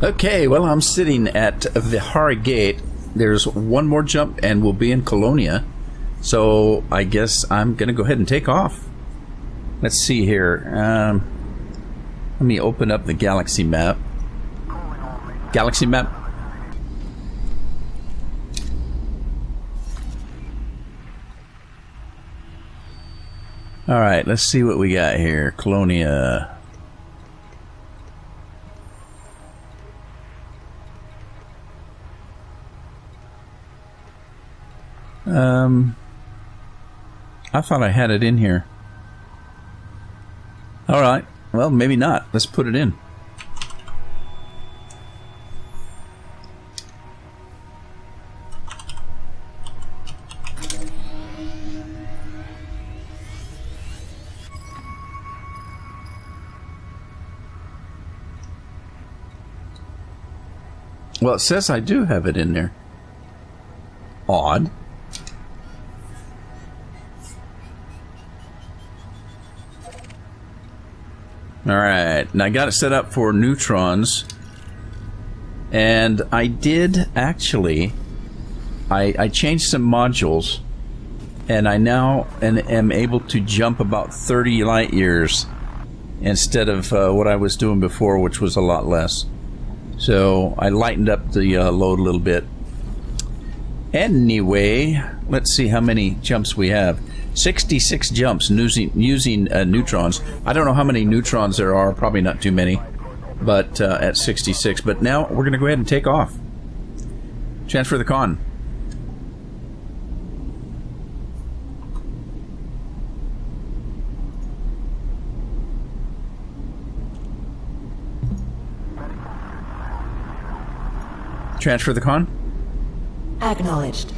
Okay, well, I'm sitting at the Hari Gate. There's one more jump and we'll be in Colonia. So I guess I'm going to go ahead and take off. Let's see here. Let me open up the galaxy map. Galaxy map. Alright, let's see what we got here. Colonia. I thought I had it in here. Alright, well, maybe not. Let's put it in. Well, it says I do have it in there. Odd. Alright, and I got it set up for neutrons. And I did actually, I changed some modules, and I now am able to jump about 30 light years instead of what I was doing before, which was a lot less. So I lightened up the load a little bit. Anyway, let's see how many jumps we have. 66 jumps using neutrons. I don't know how many neutrons there are, probably not too many, but at 66. But now we're going to go ahead and take off. Transfer the con. Transfer the con. Acknowledged.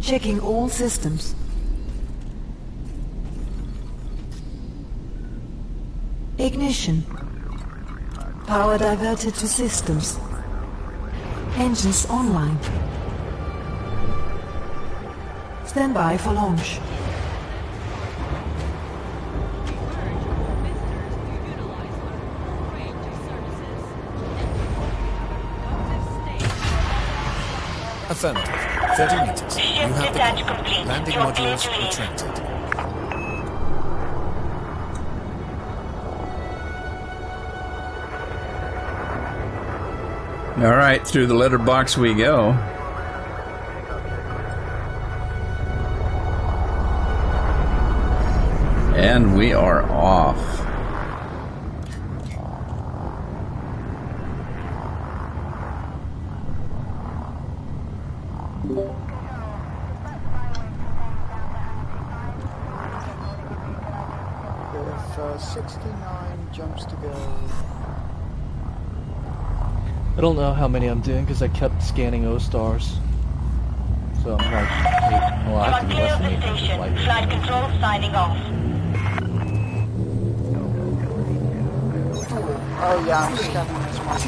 Checking all systems. Ignition. Power diverted to systems. Engines online. Stand by for launch. Affirmative. 30 meters. You have the call. Landing modules retracted. Alright, through the letterbox we go. And we are off. There's 69 jumps to go. I don't know how many I'm doing because I kept scanning O-stars. So I'm like 8, well actually less than 800 light years. Flight control signing off. Oh yeah, I'm scanning this one.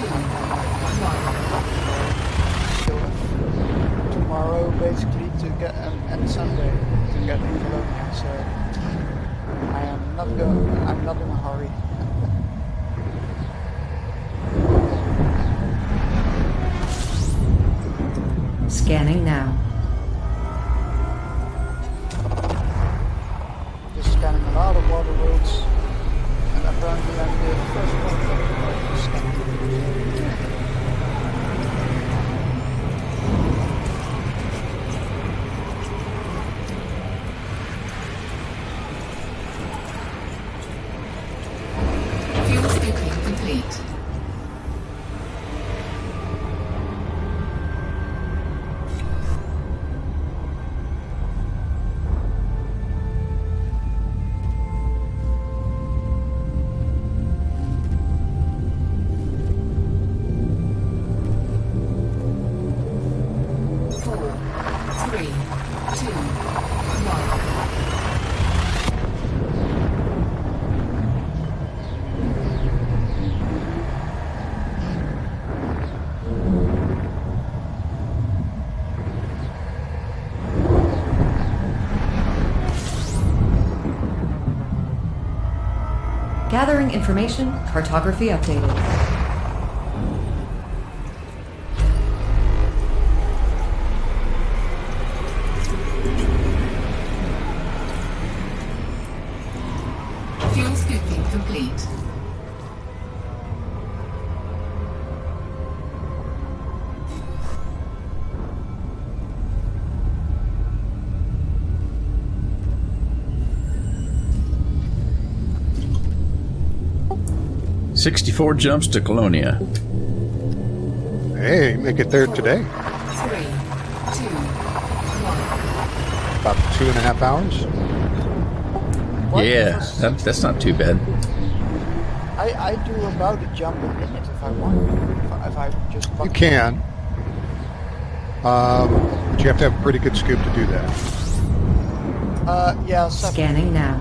Tomorrow basically to get, and Sunday to get in Colonia, so I'm not in a hurry. Scanning now. Just scanning a lot of water roads, and apparently I'm the first one to scan. Fuel skipping complete. Gathering information. Cartography updated. Fuel scooping complete. "64 jumps to Colonia." Hey, make it there today. 3, 2, 1. About 2.5 hours. What? Yeah, that's not too bad. I do about a jump a minute if I want. If I just. You can. But you have to have a pretty good scoop to do that. Yeah. 7. Scanning now.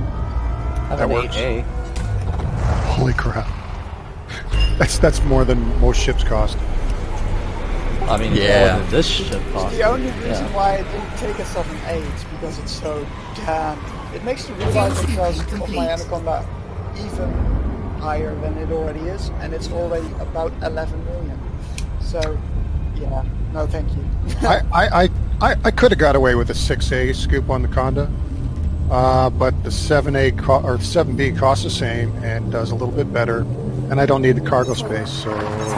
That works. 8A. Holy crap. That's more than most ships cost. I mean, Yeah. more than this ship cost. The only reason Yeah. why I didn't take a 7.8 is because it's so damn. It makes the realizing cost of my Anaconda even higher than it already is, and it's already about 11 million. So, yeah, no, thank you. I could have got away with a 6A scoop on the Conda, but the 7A or 7B costs the same and does a little bit better, and I don't need the cargo space, so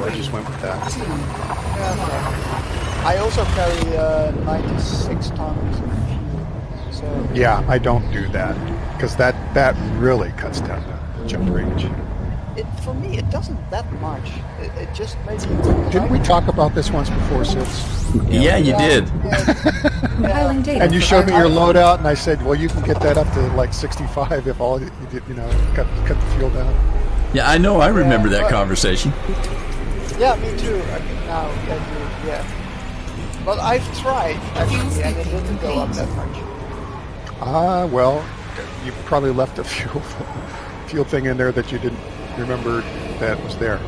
I just went with that. Yeah, okay. I also carry 96 tons of fuel, so Yeah, I don't do that because that really cuts down the jump range. for me it doesn't that much. It just maybe. Didn't we talk about this once before, Sis? Yeah, you did. Compiling data. And you for showed me your cartography. loadout, and I said, "Well, you can get that up to like 65 if all you did, cut the fuel down." Yeah, I know. I remember that but- conversation. Yeah, me too. I mean, now that yeah. But I've tried actually, and it didn't go up that much. Well, you probably left a fuel thing in there that you didn't remember that was there.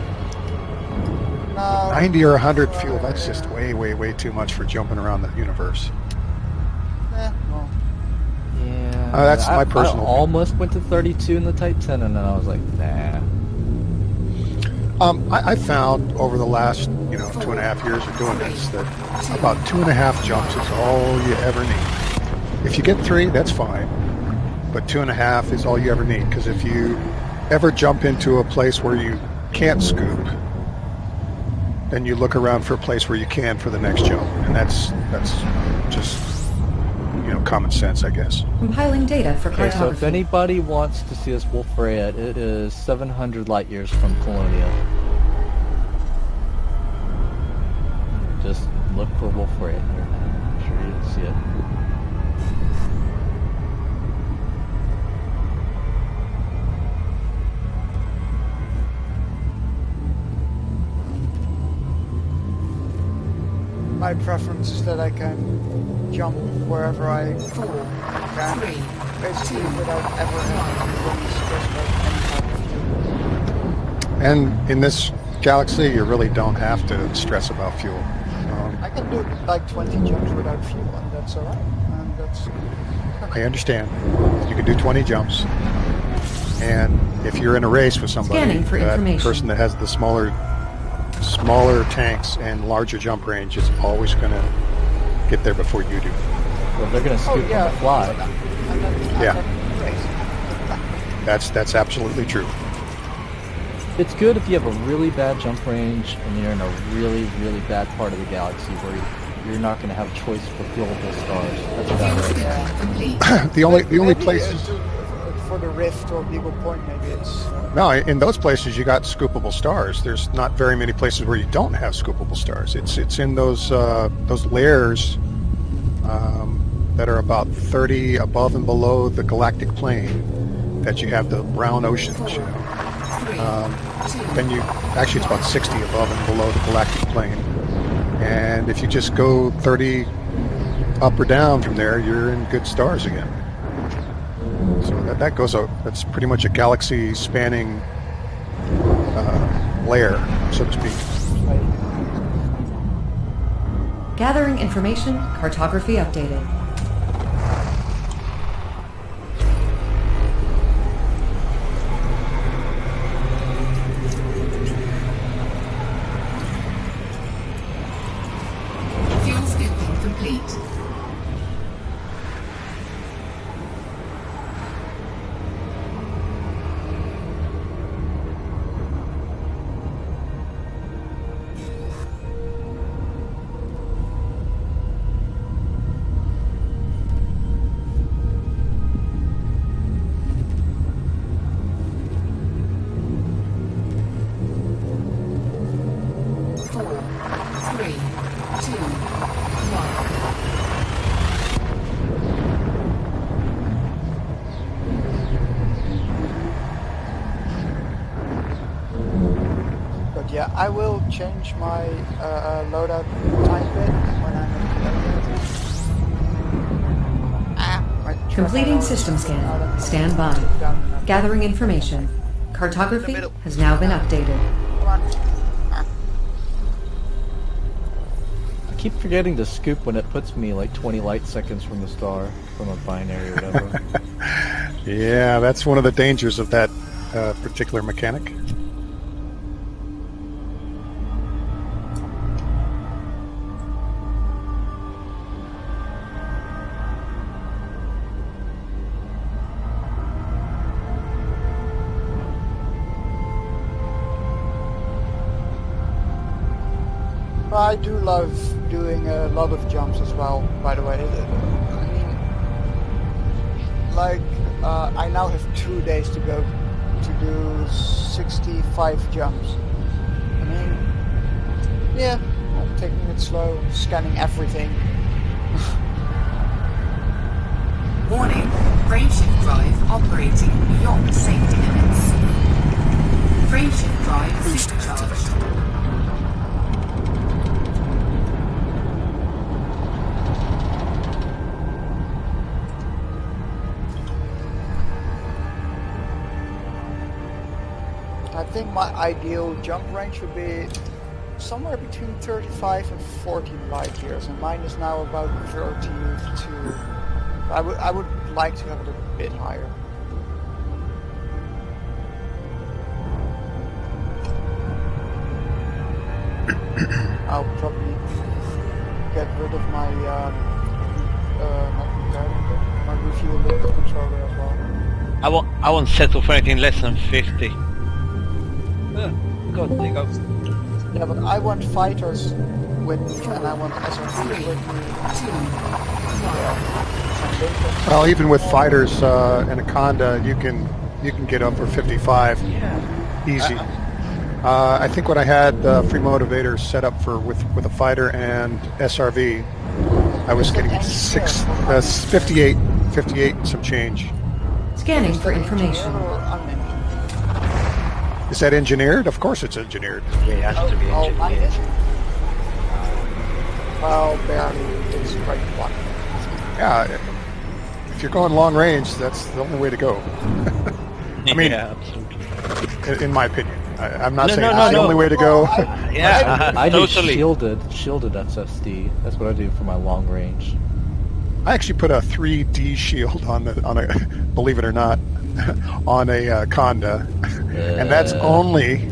No, 90 or 100 fuel, that's just way, way, way too much for jumping around the universe. well, Yeah. That's my personal I almost went to 32 in the Type 10, and then I was like, nah. I found over the last 2.5 years of doing this that about 2.5 jumps is all you ever need. If you get 3, that's fine, but 2.5 is all you ever need, because if you ever jump into a place where you can't scoop, then you look around for a place where you can for the next jump, and that's just common sense, I guess. Compiling data for Okay, so if cartography. anybody wants to see us Wolf Red, it is 700 light years from Colonia. Just look for Wolf Red here. I'm sure you can see it. my preference is that I can jump wherever I can, basically without ever having to really stress about any type of fuel. And in this galaxy, you really don't have to stress about fuel. I can do like 20 jumps without fuel, and that's alright. And that's. I understand. You can do 20 jumps. And if you're in a race with somebody, Scanning for that information. person that has the smaller tanks and larger jump range is always going to get there before you do. Well, they're going to scoop on the fly. Yeah. That's absolutely true. It's good if you have a really bad jump range and you're in a really, really bad part of the galaxy where you're not going to have a choice for fillable stars. That's about it. The only Maybe places. For the Rift or Beagle Point, maybe it's. No, in those places you got scoopable stars. There's not very many places where you don't have scoopable stars. It's in those layers that are about 30 above and below the galactic plane that you have the brown oceans. Then it's about 60 above and below the galactic plane. And if you just go 30 up or down from there, you're in good stars again. So that goes up. That's pretty much a galaxy spanning layer, so to speak. Gathering information, cartography updated. complete. Yeah, I will change my loadout tiny bit when I'm in the Completing system scan. Stand by. Gathering information. Cartography has now been updated. Come on. I keep forgetting to scoop when it puts me like 20 light seconds from the star, from a binary or whatever. Yeah, that's one of the dangers of that particular mechanic. I do love doing a lot of jumps as well, by the way. I mean, like, I now have 2 days to go to do 65 jumps. I mean, yeah, I'm taking it slow, scanning everything. Warning, frameshift drive operating beyond safety limits. Frameshift drive supercharged. I think my ideal jump range would be somewhere between 35 and 40 light years, and mine is now about 32. I would like to have it a bit higher. I'll probably get rid of my my refuel link controller as well. I won't settle for anything less than 50. God, there you go. Yeah, but I want fighters with me, and I want SRCs with me. Yeah. Well, even with fighters and a Conda, you can get up for 55. Easy. I think when I had free motivators set up for with a fighter and SRV, I was getting 58 and some change. Scanning for information. Is that engineered? Of course it's engineered. Yeah, it has to be engineered. Well, barely. It's quite fun. Yeah, if you're going long range, that's the only way to go. I mean, yeah, absolutely. In my opinion. I'm not saying no, it's the only way to go. Yeah, I do totally. shielded SSD. That's what I do for my long range. I actually put a 3D shield on a believe it or not, on a Conda, and that's only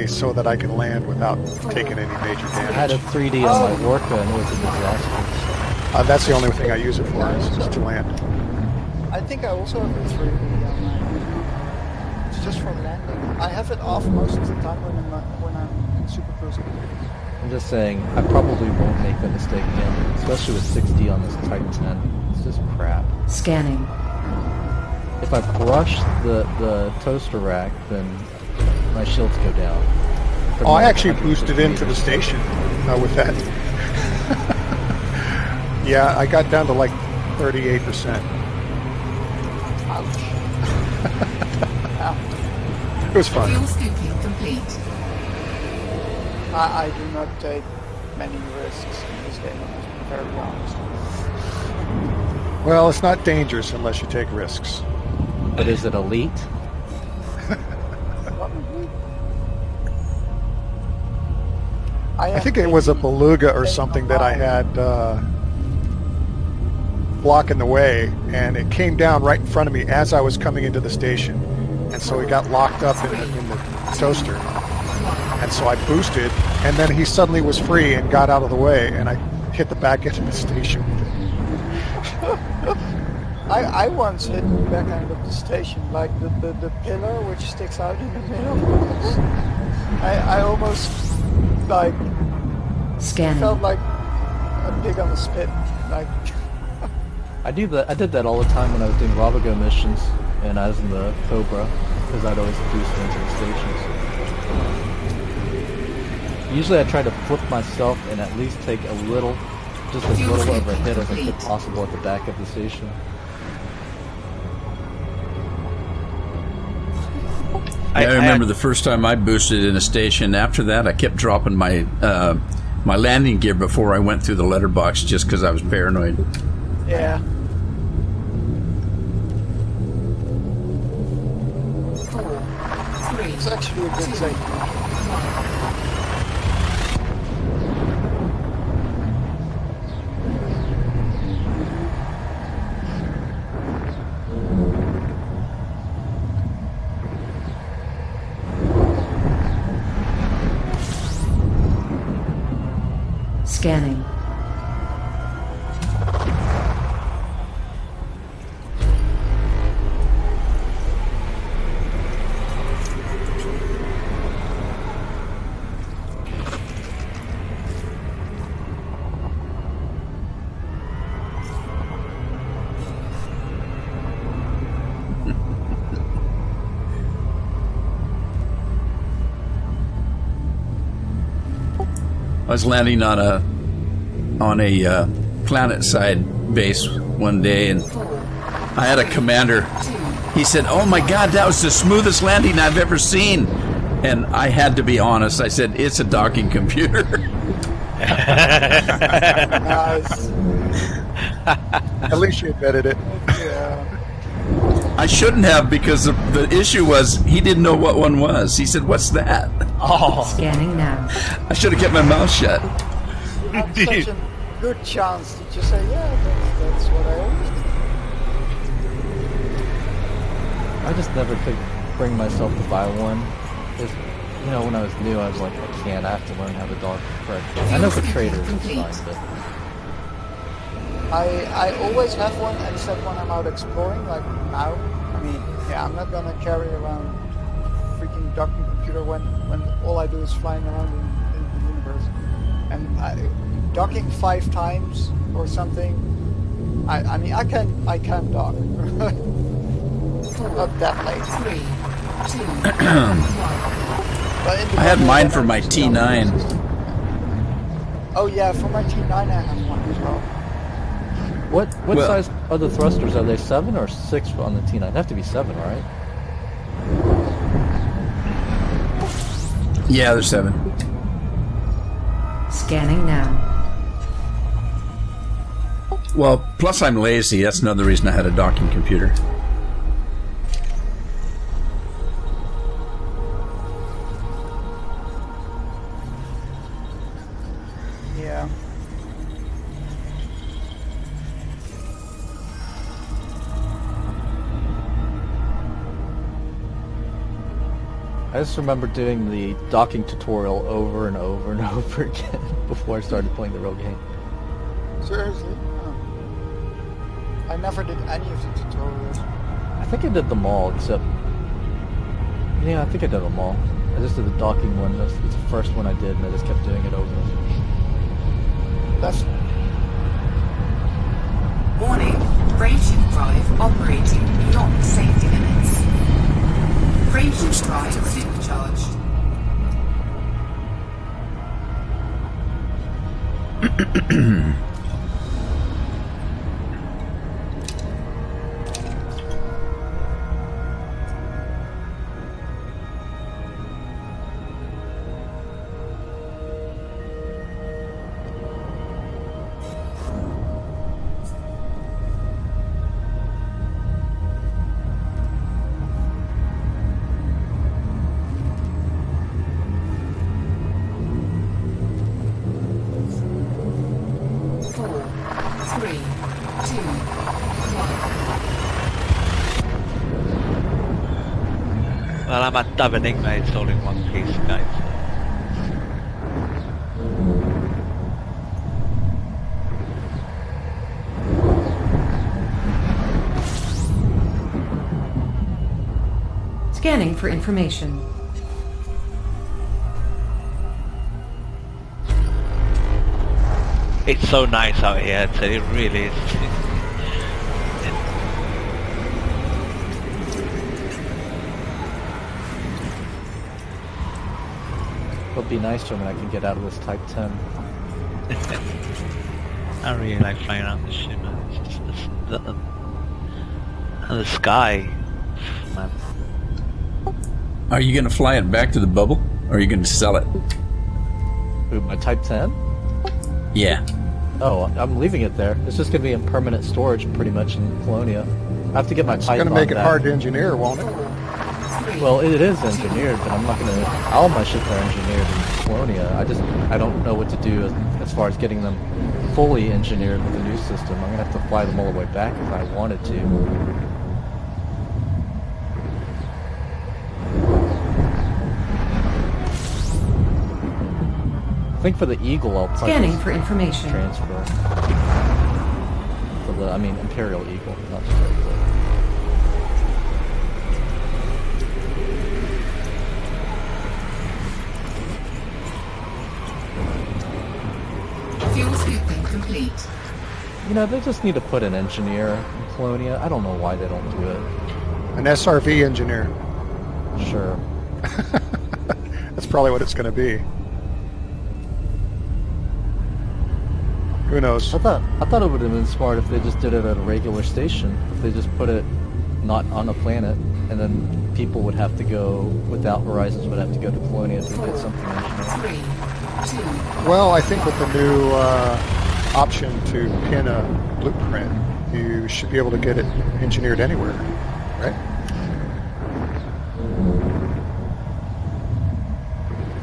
so that I can land without taking any major damage. I had a 3D on my Orca and it was a disaster. That's the only thing I use it for is to land. I think I also have a 3D on mine. It's just for landing. I have it off most of the time when I'm in super cruising. I'm just saying, I probably won't make the mistake again, especially with 6D on this Type 10. It's just crap. Scanning. If I brush the toaster rack, then my shields go down. Oh, I actually boosted into the station with that. Yeah, I got down to like 38%. Ouch. It was fun. Fuel scooping complete. I do not take many risks in this game, to be very honest. Well, it's not dangerous unless you take risks. But is it elite? I think it was a beluga or something that I had blocking the way, and it came down right in front of me as I was coming into the station, and so he got locked up in the toaster, and so I boosted, and then he suddenly was free and got out of the way, and hit the back end of the station with it. I once hit the back end of the station, like the pillar which sticks out in the middle. I almost like Scanning. felt like a pig on a spit. Like I did that all the time when I was doing Robogo missions, and I was in the Cobra, because I'd always boost into the stations. Usually I try to flip myself and at least take a little, just as little of a hit as I could possible at the back of the station. I remember the first time I boosted in a station. After that, I kept dropping my my landing gear before I went through the letterbox just because I was paranoid. yeah. 4, 3, It's actually a good thing. Scanning. I was landing on a planet side base one day, and I had a commander. He said, "Oh my God, that was the smoothest landing I've ever seen." And I had to be honest. I said, "It's a docking computer." Nice. At least you admitted it. Yeah. I shouldn't have, because the issue was he didn't know what one was. He said, "What's that?" Oh, Scanning now. I should have kept my mouth shut. That's such a good chance to just say, yeah, that's what I always do. I just never could bring myself to buy one. Just, you know, when I was new, I was like, I have to learn how to dog correctly. I know for traders it's fine, but I always have one, except when I'm out exploring, like now. I mean, yeah, I'm not gonna carry around a freaking docking computer when all I do is flying around in the universe. And docking 5 times or something. I mean, I can dock. Not that late. 3, 2, 1. But in the I had normal mine one, for I my just T9. Oh yeah, for my T9 I have one as well. what Well- size are the thrusters? Are they 7 or 6 on the T9? They have to be 7, right? Yeah, there's 7. Scanning now. Well, plus I'm lazy. That's another reason I had a docking computer. Yeah. I just remember doing the docking tutorial over and over and over again before I started playing the real game. Seriously? Oh. I never did any of the tutorials. I think I did them all, except... Yeah, I think I did them all. I just did the docking one. It's the first one I did, and I just kept doing it over. That's Warning, frameshift drive operating beyond safety limits. Frameshift drive supercharged. Well, I'm at DoveEnigma, it's all in one piece, guys. Scanning for information. It's so nice out here, so it really is. It'll be nicer when I can get out of this Type 10. I really like flying around this ship, man. It's just and the sky, man. Are you going to fly it back to the bubble, or are you going to sell it? Ooh, my Type 10? Yeah. Oh, I'm leaving it there. It's just going to be in permanent storage, pretty much, in Colonia. I have to get my It's Python going to make it back. hard to engineer, won't it? Well, it is engineered, but I'm not going to... All my ships are engineered in Colonia. I don't know what to do as far as getting them fully engineered with the new system. I'm going to have to fly them all the way back if I wanted to. I think for the Eagle, I'll probably Scanning for information. transfer. For the, I mean, Imperial Eagle, not just regular. Fuel scooping complete. You know, they just need to put an engineer in Colonia. I don't know why they don't do it. An SRV engineer. Sure. That's probably what it's going to be. Who knows? I thought it would have been smart if they just did it at a regular station. If they just put it not on a planet, and then people would have to go, without Horizons, would have to go to Colonia to get something engineered. 3, 2, Well, I think with the new option to pin a blueprint, you should be able to get it engineered anywhere, right?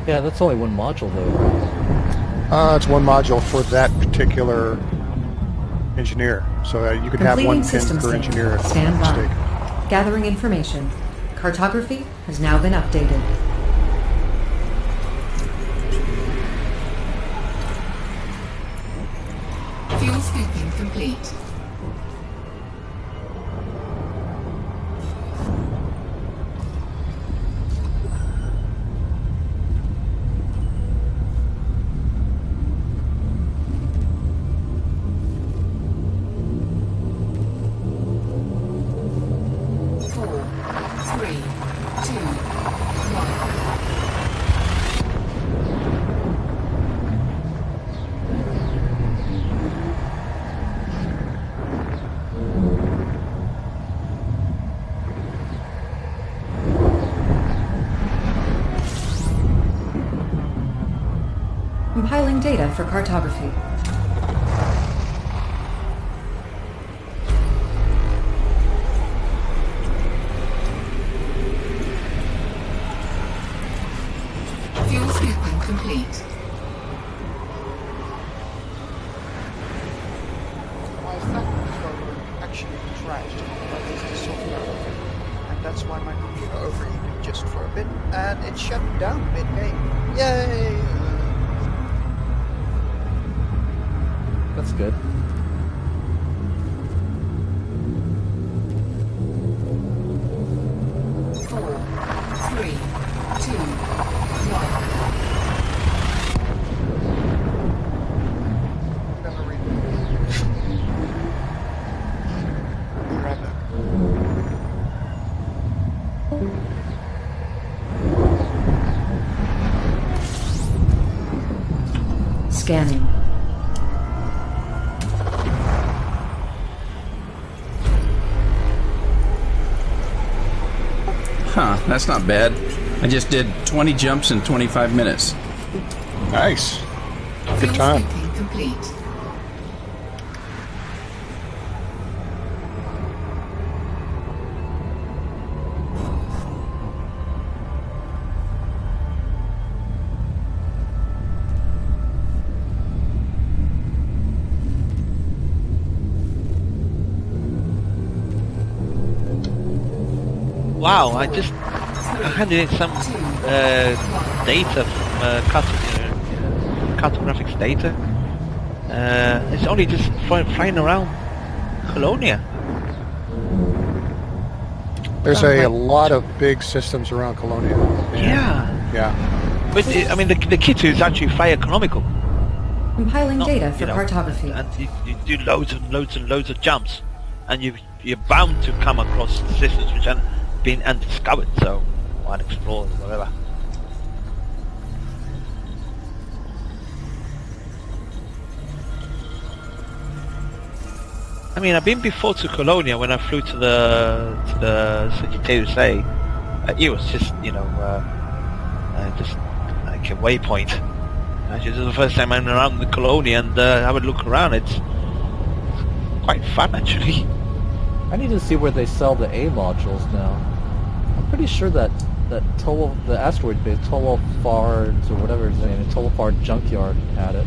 Yeah, that's only one module though, right? It's one module for that particular engineer. So you could have one Completing pin system per engineer if I'm Stand not by. mistaken. Gathering information. Cartography has now been updated. fuel scooping complete. Compiling data for cartography. Fuel scooping complete. My factory server actually crashed because it's the software, and that's why my computer overheated just for a bit, and it shut down mid-game. Yay! That's good. Four, three, two, one. I'm gonna read it. Be right back. Scanning. Huh, that's not bad. I just did 20 jumps in 25 minutes. Nice. Good Fuel time. scooping complete. Wow, I handed in some data from cartographics data. It's only just flying around Colonia. There's a lot of big systems around Colonia. Yeah. Yeah. But I mean, the key to it is actually fly economical. Compiling Not, data for you know, cartography. And you do loads and loads and loads of jumps, and you're bound to come across systems which haven't been undiscovered, so unexplored, whatever. I mean, I've been before to Colonia when I flew to the Sagittarius A. It was just, you know, just like a waypoint. Actually, this is the first time I'm around the Colonia and have a look around. It's quite fun, actually. I need to see where they sell the A modules now. I'm pretty sure that the asteroid base, Tolofard or whatever his name is, Tolofard Junkyard had it.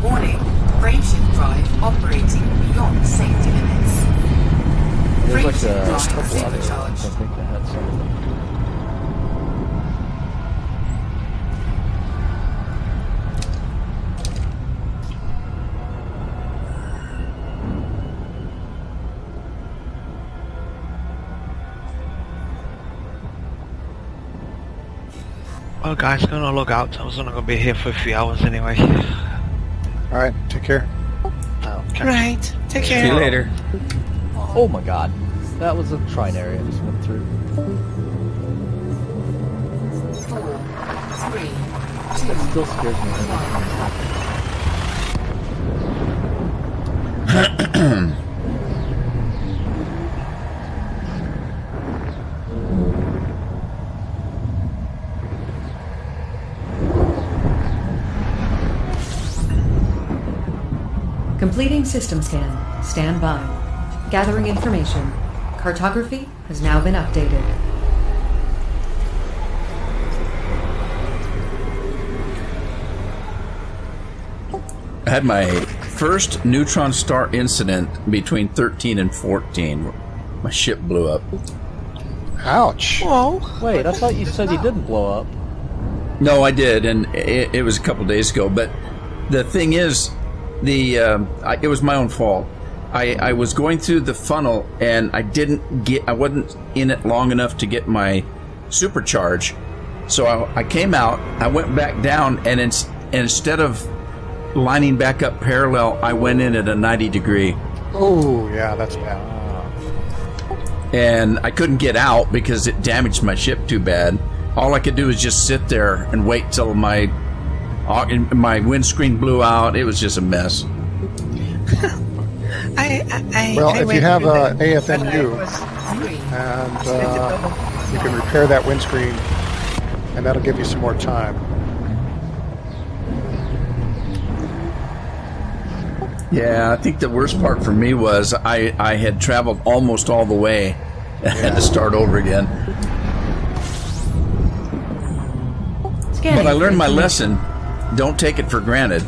Warning, frameshift drive operating beyond safety limits. There's like Frameshift a drive couple other ones supercharged. I think that had something. Well, guys, gonna log out. I was only gonna be here for a few hours anyway. All right, take care. Right. Take care. See you later. Oh my god. That was a trinary I just went through. 4, 3, 2, That still scares me every time it happens. Completing system scan. Stand by. Gathering information. Cartography has now been updated. I had my first neutron star incident between 13 and 14. My ship blew up. Ouch. Wait, I thought you said you didn't blow up. No, I did, and it was a couple days ago. But the thing is, it was my own fault. I was going through the funnel, and I wasn't in it long enough to get my supercharge. So I came out, I went back down, and instead of lining back up parallel, I went in at a 90 degree. Oh, yeah, that's bad. And I couldn't get out because it damaged my ship too bad. All I could do was just sit there and wait till my windscreen blew out. It was just a mess. Well, if you have AFMU, and you can repair that windscreen, and that'll give you some more time. Yeah, I think the worst part for me was I had traveled almost all the way and had to start over again. Scanning. But I learned my lesson. Don't take it for granted.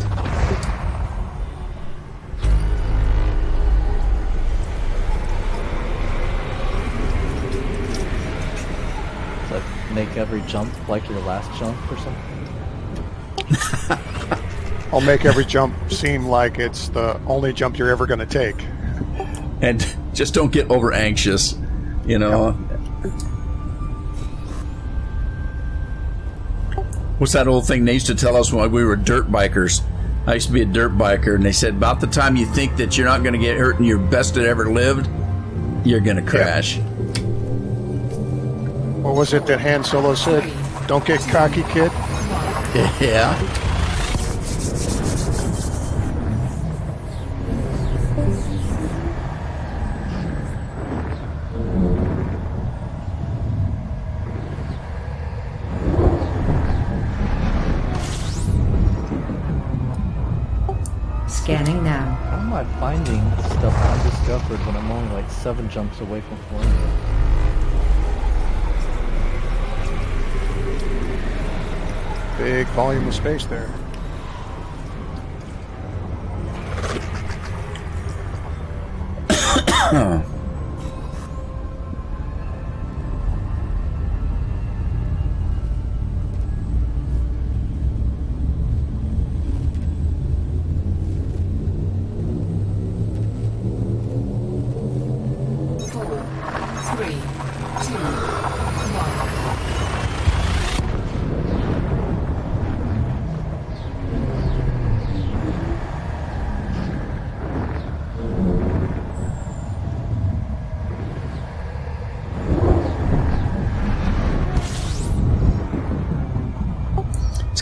It's like make every jump like your last jump or something. I'll make every jump seem like it's the only jump you're ever going to take. And just don't get over anxious, you know. What's that old thing they used to tell us when we were dirt bikers? I used to be a dirt biker, and they said about the time you think that you're not going to get hurt and you're best that ever lived, you're going to crash. What was it that Han Solo said? Don't get cocky, kid. Yeah. Scanning now. How am I finding stuff undiscovered when I'm only like 7 jumps away from Colonia? Big volume of space there.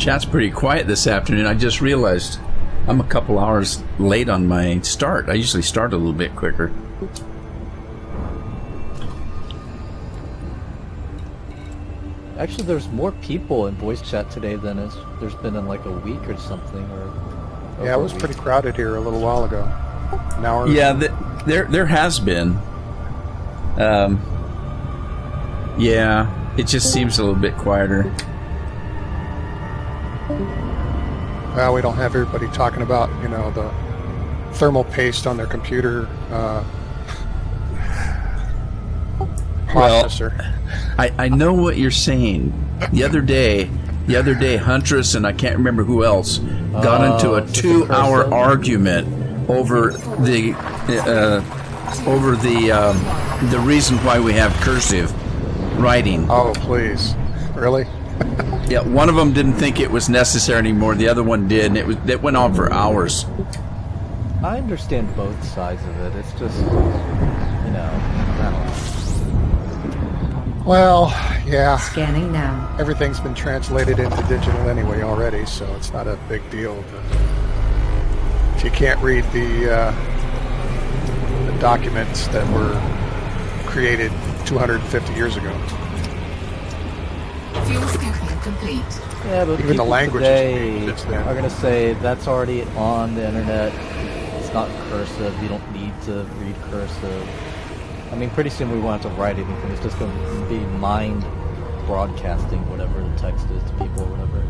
Chat's pretty quiet this afternoon. I just realized I'm a couple hours late on my start. I usually start a little bit quicker. Actually, there's more people in voice chat today than there's been in like a week or something. Or Yeah, it was pretty crowded here a little while ago. An hour. Yeah, there has been. Yeah, it just seems a little bit quieter. Well, we don't have everybody talking about, you know, the thermal paste on their computer processor. Well, I know what you're saying. The other day, Huntress and I can't remember who else got into a 2-hour argument over the reason why we have cursive writing. Oh, please. Really? Yeah, one of them didn't think it was necessary anymore. The other one did, and it went on for hours. I understand both sides of it. It's just, you know, I don't know. Well, yeah. Scanning now. Everything's been translated into digital anyway already, so it's not a big deal. If you can't read the documents that were created 250 years ago. Fuel scooping complete. Yeah, but Even the language today is there. are going to say that's already on the internet. It's not cursive. You don't need to read cursive. I mean, pretty soon we won't have to write anything. It's just going to be mind broadcasting whatever the text is to people or whatever.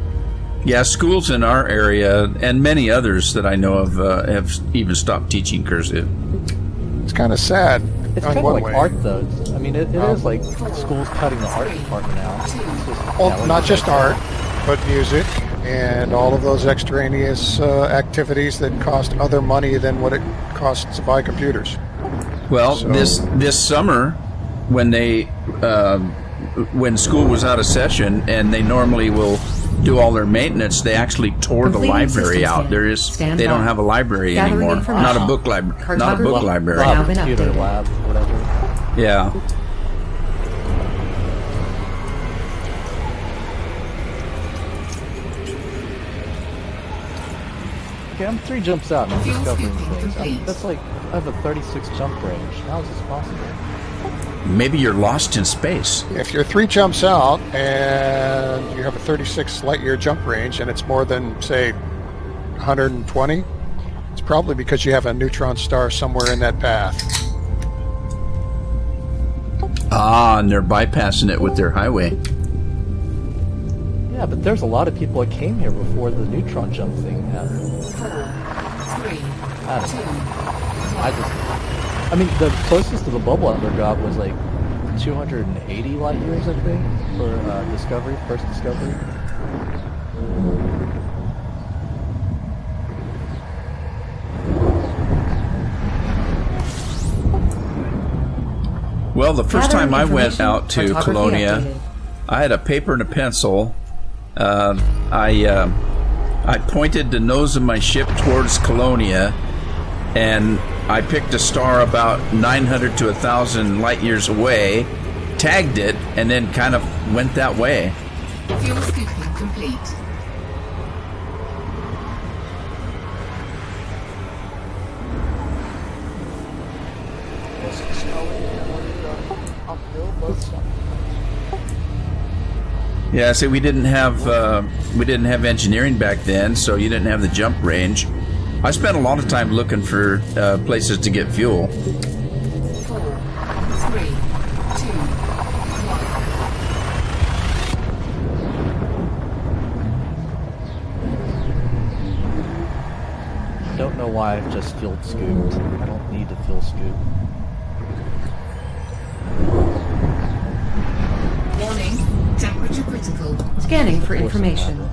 Yeah, schools in our area and many others that I know of have even stopped teaching cursive. It's kind of sad. It's kind of like art, though. I mean, it is like schools cutting the art department out. It's just, Well, not just art, but music and all of those extraneous activities that cost other money than what it costs to buy computers. Well, So- this summer, when when school was out of session and they normally will do all their maintenance, they actually tore the Completing library system out. scan. They don't have a library Gathering anymore. information. Not a book library. Not a book library. Now been computer updated. lab, whatever. Yeah. Okay, I'm 3 jumps out and I'm Fuel discovering scooping things. complete. That's like, I have a 36 jump range. How is this possible? Maybe you're lost in space. If you're 3 jumps out and you have a 36 light-year jump range and it's more than, say, 120, it's probably because you have a neutron star somewhere in that path. Ah, and they're bypassing it with their highway. Yeah, but there's a lot of people that came here before the neutron jump thing happened. 4, 3, I don't 2, know. I mean, the closest to the bubble I ever got was like 280 light years, I think, for Discovery, first Discovery. Well, the first Gathering time I went information. out to Cartography Colonia, updated. I had a paper and a pencil. I pointed the nose of my ship towards Colonia, and I picked a star about 900 to 1,000 light years away, tagged it, and then kind of went that way. fuel scooping complete. Was it snowing and were you going uphill both sides? Yeah, see, we didn't have engineering back then, so you didn't have the jump range. I spent a lot of time looking for places to get fuel. 4, 3, 2, 1. Don't know why I've just field scooped. I don't need to field scoop. Warning, temperature critical. Scanning for Of course it information. happened.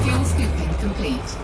Fuel scooping complete.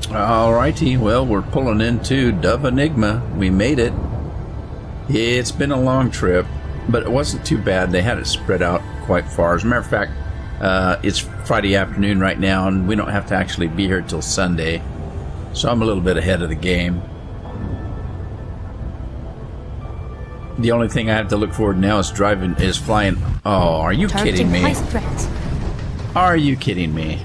Alrighty, well, we're pulling into DoveEnigma. We made it. It's been a long trip, but it wasn't too bad. They had it spread out quite far. As a matter of fact, it's Friday afternoon right now, and we don't have to actually be here till Sunday. So I'm a little bit ahead of the game. The only thing I have to look forward to now is flying. Oh, are you kidding me? Are you kidding me?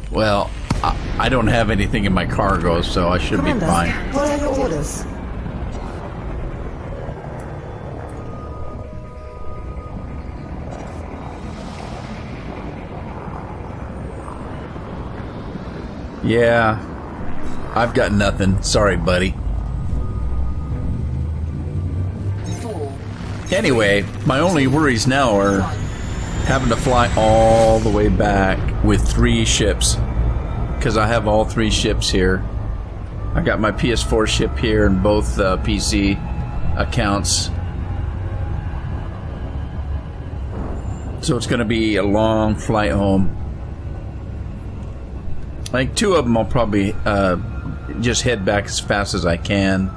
Well, I don't have anything in my cargo, so I should be fine. What are your orders? Yeah, I've got nothing. Sorry, buddy. Anyway, my only worries now are having to fly all the way back with 3 ships, because I have all 3 ships here. I got my PS4 ship here and both PC accounts. So it's going to be a long flight home. I think 2 of them I'll probably just head back as fast as I can.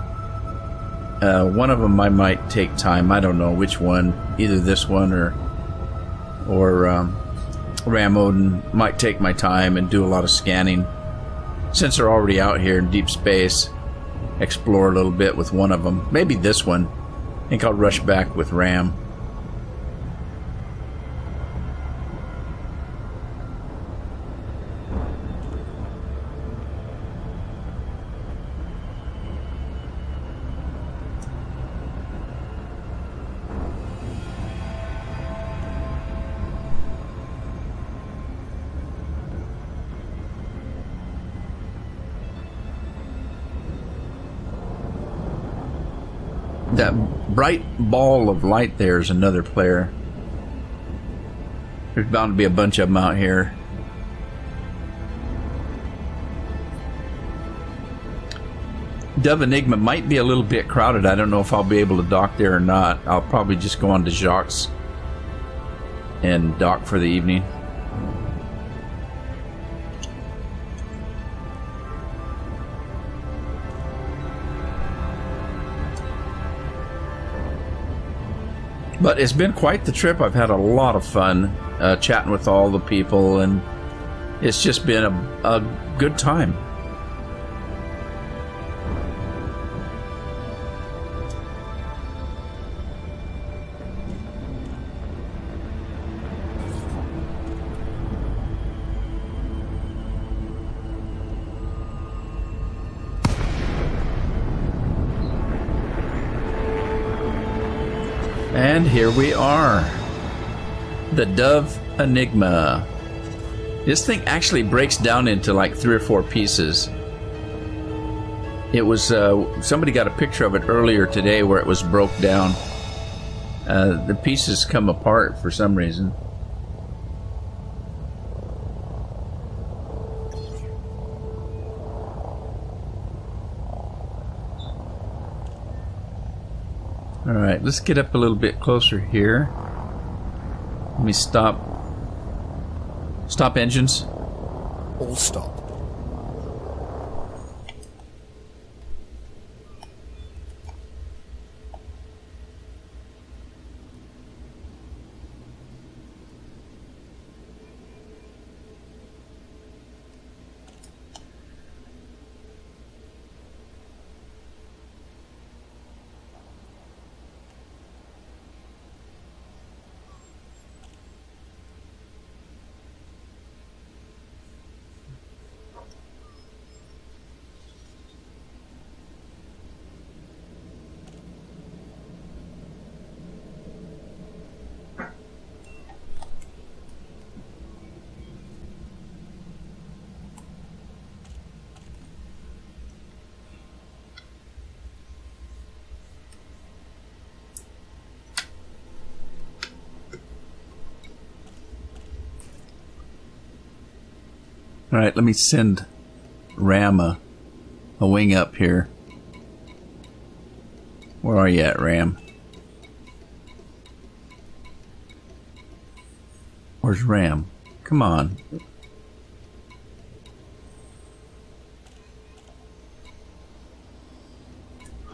One of them I might take time. I don't know which one. Either this one or Ram Odin. Might take my time and do a lot of scanning. Since they're already out here in deep space, explore a little bit with one of them. Maybe this one. I think I'll rush back with Ram. That bright ball of light there is another player. There's bound to be a bunch of them out here. DoveEnigma might be a little bit crowded. I don't know if I'll be able to dock there or not. I'll probably just go on to Jacques and dock for the evening. But it's been quite the trip. I've had a lot of fun chatting with all the people, and it's just been a good time. And here we are, the DoveEnigma. This thing actually breaks down into like 3 or 4 pieces. It was, somebody got a picture of it earlier today where it was broke down. The pieces come apart for some reason. Alright, let's get up a little bit closer here. Let me stop. Stop engines. All stop. Alright, let me send Ram a wing up here. Where are you at, Ram? Where's Ram? Come on.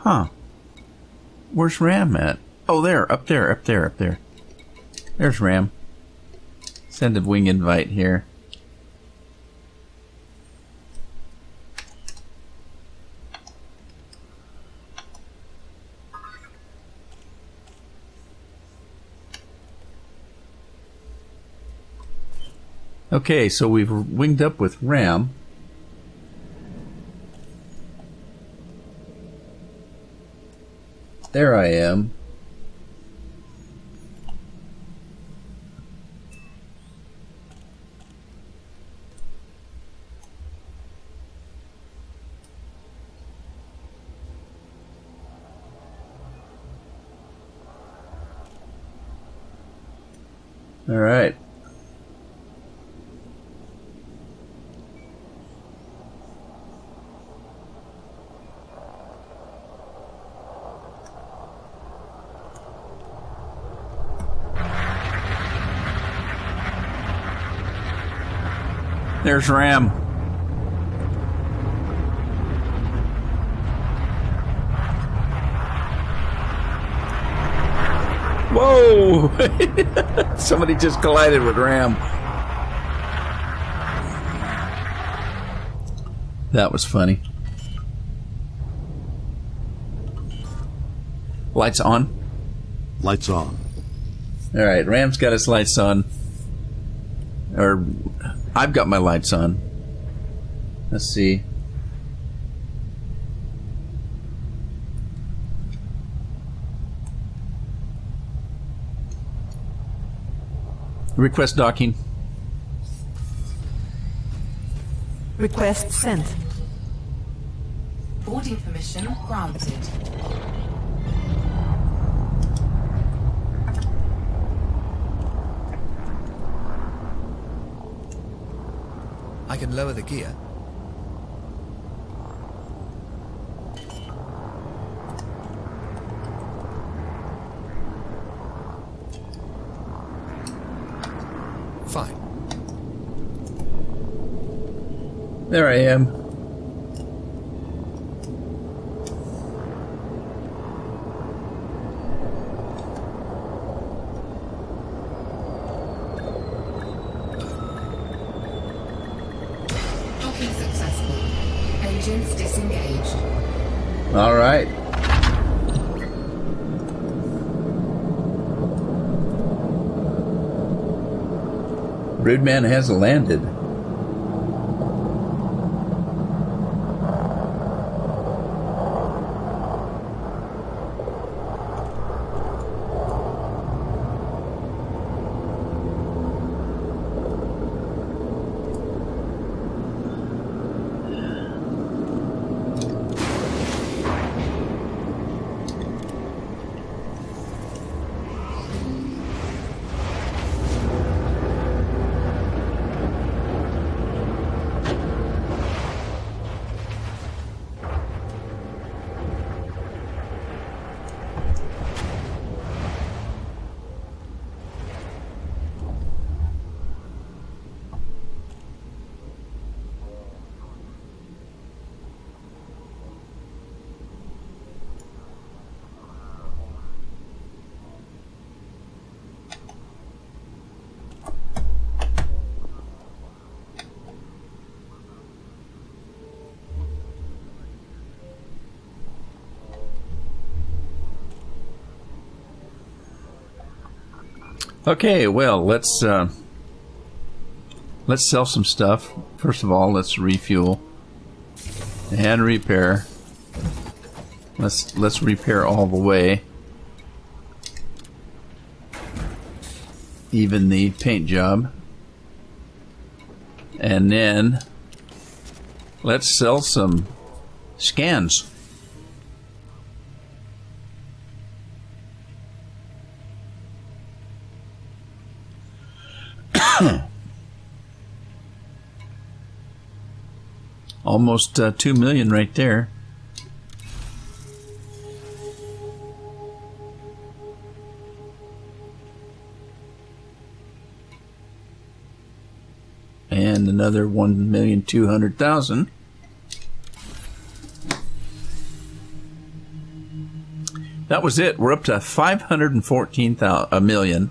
Huh. Where's Ram at? Oh, there. Up there, up there, up there. There's Ram. Send a wing invite here. Okay, so we've winged up with Ram. There I am. All right. There's Ram. Whoa! Somebody just collided with Ram. That was funny. Lights on? Lights on. Alright, Ram's got his lights on. Or, I've got my lights on. Let's see. Request docking. Request sent. Boarding permission granted. I can lower the gear. Fine. There I am. Docking successful. Engines disengaged. All right. Rudeman has landed. Okay, well, let's sell some stuff. First of all, let's refuel and repair. Let's repair all the way. Even the paint job. And then let's sell some scans. Almost 2 million right there. And another 1,200,000. that was it. We're up to 514 million.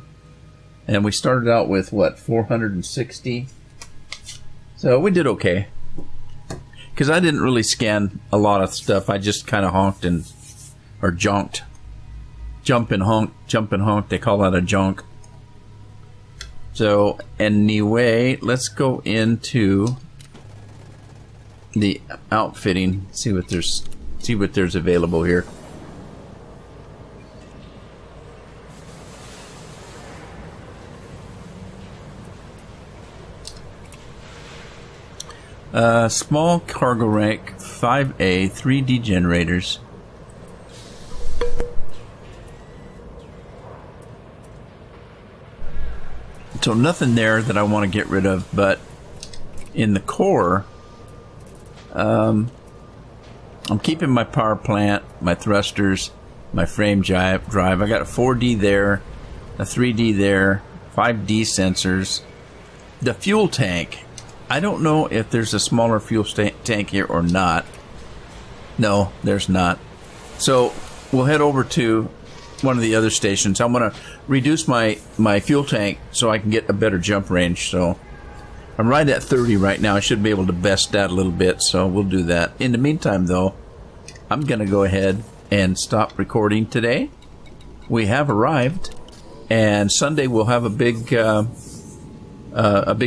And we started out with, what, 460? So we did okay. Because I didn't really scan a lot of stuff. I just kind of honked and, or jonked. Jump and honk. They call that a jonk. So anyway, let's go into the outfitting. See what there's available here. Small cargo rank 5A 3D generators. So nothing there that I want to get rid of, but in the core, I'm keeping my power plant, my thrusters, my frame drive. I got a 4D there, a 3D there, 5D sensors. The fuel tank. I don't know if there's a smaller fuel tank here or not. No, there's not. So we'll head over to one of the other stations. I'm going to reduce my fuel tank so I can get a better jump range. So I'm right at 30 right now. I should be able to best that a little bit, so we'll do that. In the meantime, though, I'm going to go ahead and stop recording today. We have arrived, and Sunday we'll have a big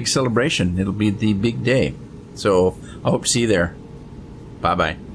celebration. It'll be the big day. So I hope to see you there. Bye-bye.